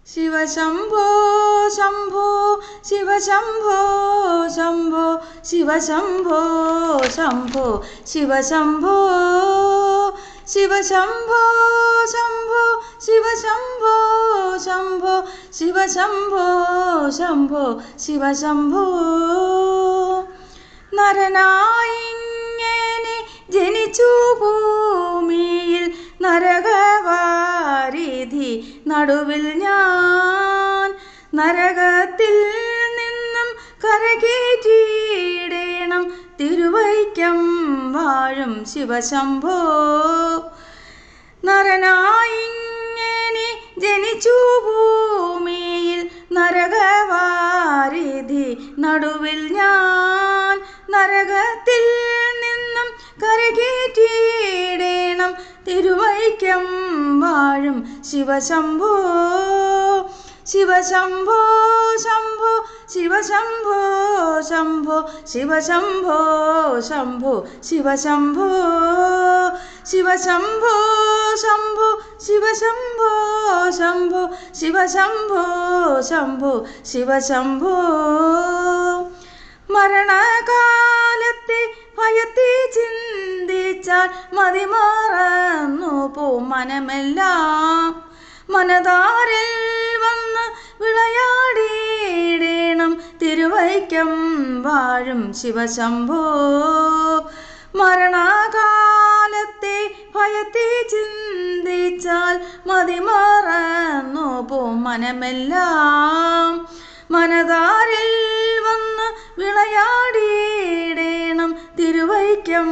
ശിവശംഭോ ശംഭോ ശിവശംഭോ ശംഭോ ശിവശംഭോ ശംഭോ ശിവശംഭോ ശിവശംഭോ ശംഭോ ശിവശംഭോ ശംഭോ ശിവശംഭോ ശംഭോ ശിവശംഭോ നരനായിങ്ങനെ ജനിച്ചു ഭൂമിയിൽ നരകവാരിധി നടുവിൽ ഞാൻ നരകത്തിൽ നിന്നും കരകേറ്റിയിടേണം തിരുവൈക്കം വാഴും ശിവശംഭോ നരനായിങ്ങനെ ജനിച്ചു ഭൂമിയിൽ നരകവാരിധി നടുവിൽ ഞാൻ നരകത്തിൽ നിന്നും കരകേറ്റിയിടേണം തിരുവൈക്കം വാഴും ശിവശംഭോ ശിവശംഭോ ശംഭോ ശിവശംഭോ ശംഭോ ശിവശംഭോ ശംഭോ ശിവശംഭോ ശിവശംഭോ ശംഭോ ശിവശംഭോ ശംഭോ ശിവശംഭോ ശംഭോ ശിവശംഭോ മരണകാലത്തെ ഭയത്തെ ചിന്തിച്ചാൽ മതിമറന്നു പോം മനമെല്ലാം മനതാരിൽ വന്ന് വിളയാടിയിടേണം തിരുവൈക്കം വാഴും ശിവശംഭോ മരണകാലത്തെ ഭയത്തെ ചിന്തിച്ചാൽ മതിമറന്നു പോം മനമെല്ലാം മനതാരിൽ വന്ന് വിളയാടിയിടേണം തിരുവൈക്കം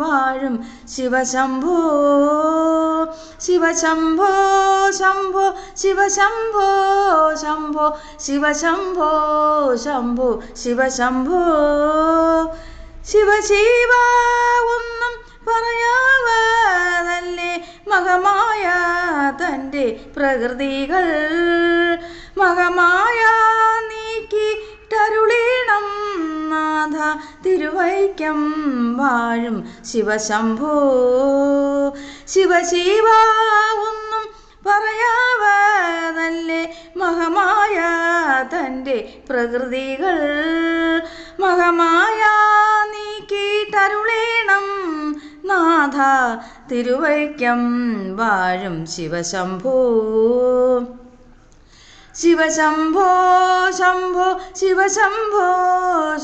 വാഴും ശിവശംഭോ ശിവശംഭോ ശംഭോ ശിവശംഭോ ശംഭോ ശിവശംഭോ ശംഭോ ശിവശംഭോ ശിവശിവ ഒന്നും പറയാവതല്ലേ മകമായ തൻ്റെ പ്രകൃതികൾ മകമായ നീക്കിട്ടരുളീണം നാഥ തിരുവൈക്കം വാഴും ശിവശംഭോ ശിവശിവ ഒന്നും പറയാവതല്ലേ മകമായ തൻ്റെ പ്രകൃതികൾ മകമായ നീക്കിട്ടരുളീണം നാഥ തിരുവൈക്കം വാഴും ശിവശംഭോ ശിവശംഭോ ശംഭോ ശിവശംഭോ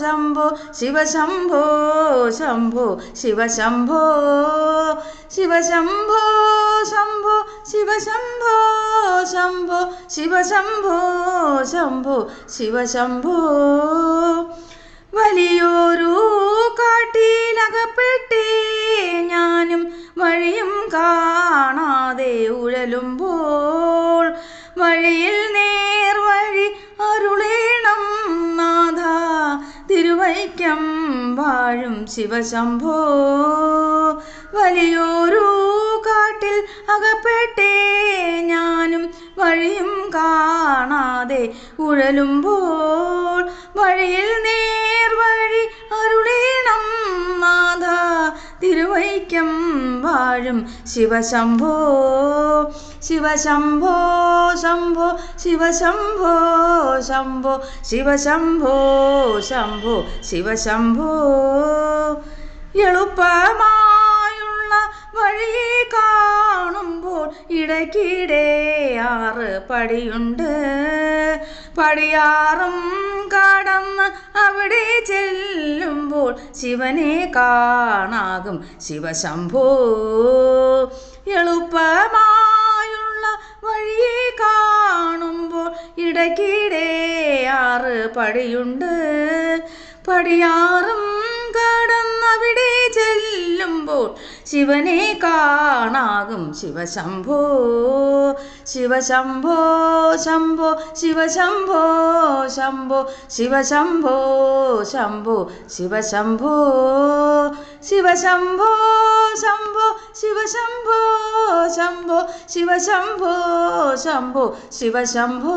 ശംഭോ ശിവശംഭോ ശംഭോ ശിവശംഭോ ശിവശംഭോ ശംഭോ ശിവശംഭോ ശംഭോ ശിവശംഭോ ശംഭോ ശിവശംഭോ വലിയൊരു കാട്ടിലകപ്പെട്ടേ ഞാനും വഴിയും കാണാതെ ഉഴലുമ്പോൾ വഴിയിൽ നേർവഴി അരുളേണം നാഥ തിരുവൈക്കം വാഴും ശിവശംഭോ വലിയൊരു കാട്ടിൽ അകപ്പെട്ടേ ഞാനും വഴിയും കാണാതെ ഉഴലുമ്പോൾ വഴിയിൽ നേർവഴി അരുളേണം നാഥ തിരുവൈക്കം വാഴും ശിവശംഭോ ശിവശംഭോ ശംഭോ ശിവശംഭോ ശംഭോ ശിവശംഭോ ശംഭോ ശിവശംഭോ എളുപ്പമായുള്ള വഴിയെ കാണുമ്പോൾ ഇടയ്ക്കിടെ 6 പടിയുണ്ട് പടിയാറും കടന്ന് അവിടെ ചെല്ലുമ്പോൾ ശിവനെ കാണാകും ശിവശംഭോ എളുപ്പമായുള്ള വഴിയെ കാണുമ്പോൾ ഇടയ്ക്കിടെ 6 പടിയുണ്ട് പടിയാറും കടന്നവിടെ ചെല്ലുമ്പോൾ ശിവനെ കാണാകും ശിവശംഭോ ശിവശംഭോ ശംഭോ ശിവശംഭോ ശംഭോ ശിവശംഭോ ശംഭോ ശിവശംഭോ ശിവശംഭോ ശംഭോ ശിവശംഭോ ശംഭോ ശിവശംഭോ ശംഭോ ശിവശംഭോ